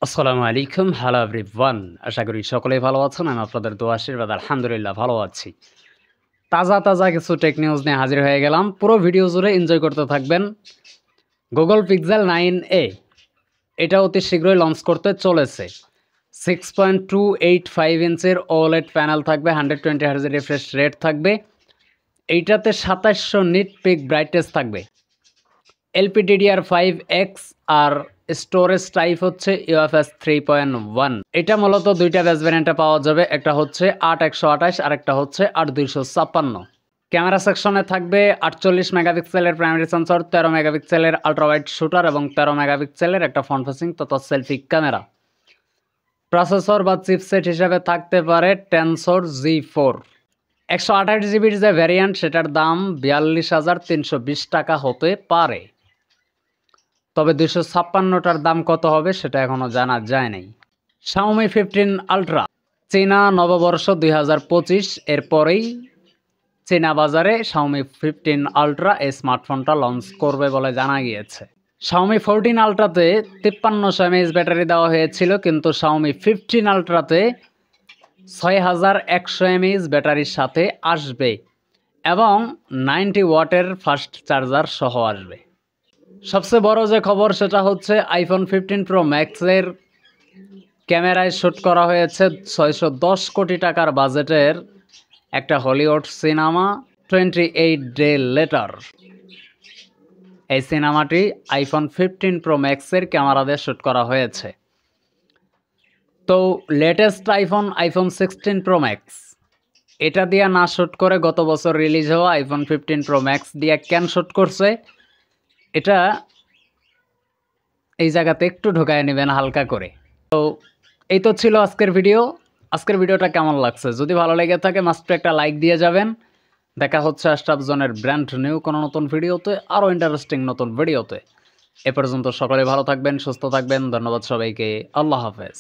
আসসালামু আলাইকুম, hello everyone. আশা করি সকলেই ভালো আছেন। আমি আপনাদের দোয়া আশীর্বাদ আলহামদুলিল্লাহ ভালো আছি। তাজা, তাজা কিছু টেক নিউজ নিয়ে হাজির হয়ে গেলাম। পুরো ভিডিও জুড়ে এনজয় করতে থাকবেন। Google Pixel 9a এটা অতি শীঘ্রই লঞ্চ করতে চলেছে। 6.285 ইঞ্চির OLED প্যানেল থাকবে, 120 হার্জ রিফ্রেশ রেট থাকবে। এইটাতে 2700 নিট পিক ব্রাইটনেস থাকবে। LPDDR5X আর স্টোরেজ টাইপ হচ্ছে UFS 3.1। এটা মূলত দুইটা ব্যাচ ভ্যারিয়েন্টে পাওয়া যাবে, একটা হচ্ছে 8128 আর একটা হচ্ছে 8256। ক্যামেরা সেকশনে থাকবে 48 মেগাপিক্সেলের প্রাইমারি সেন্সর, 13 মেগাপিক্সেলের আল্ট্রাওয়াইড শুটার এবং 13 মেগাপিক্সেলের একটা ফ্রন্ট ফেসিং তথা সেলফি ক্যামেরা। প্রসেসর বা চিপসেট হিসাবে থাকতে পারে টেনসর G4। 128 জিবির যে ভ্যারিয়েন্ট সেটার দাম 42,320 টাকা হতে পারে, তবে 256টার দাম কত হবে সেটা এখনও জানা যায় নাই। Xiaomi 15 আলট্রা চীনা নববর্ষ 2025 এর পরেই চীনা বাজারে Xiaomi 15 আলট্রা এই স্মার্টফোনটা লঞ্চ করবে বলে জানা গিয়েছে। Xiaomi 14 আলট্রাতে 5300 mAh ব্যাটারি দেওয়া হয়েছিল, কিন্তু Xiaomi 15 আলট্রাতে 6100 mAh ব্যাটারির সাথে আসবে এবং 90 ওয়াটের ফাস্ট চার্জার সহ আসবে। সবচেয়ে বড় যে খবর সেটা হচ্ছে আইফোন 15 প্রো ম্যাক্সের ক্যামেরায় শ্যুট করা হয়েছে 610 কোটি টাকার বাজেটের একটা হলিউড সিনেমা 28 ডে লেটার। এই সিনেমাটি আইফোন 15 প্রো ম্যাক্সের ক্যামেরা দিয়ে শ্যুট করা হয়েছে। তো লেটেস্ট আইফোন 16 প্রো ম্যাক্স এটা দিয়ে না শ্যুট করে গত বছর রিলিজ হওয়া আইফোন 15 প্রো ম্যাক্স দিয়ে কেন শ্যুট করছে, এটা এই জায়গাতে একটু ঢোকায় নেবেন হালকা করে। তো এই তো ছিল আজকের ভিডিও। আজকের ভিডিওটা কেমন লাগছে? যদি ভালো লেগে থাকে মাস্ট একটা লাইক দিয়ে যাবেন। দেখা হচ্ছে আশরাফ জোনের ব্র্যান্ড নিউ কোনো নতুন ভিডিওতে, আরও ইন্টারেস্টিং নতুন ভিডিওতে। এ পর্যন্ত সকলে ভালো থাকবেন, সুস্থ থাকবেন। ধন্যবাদ সবাইকে। আল্লাহ হাফেজ।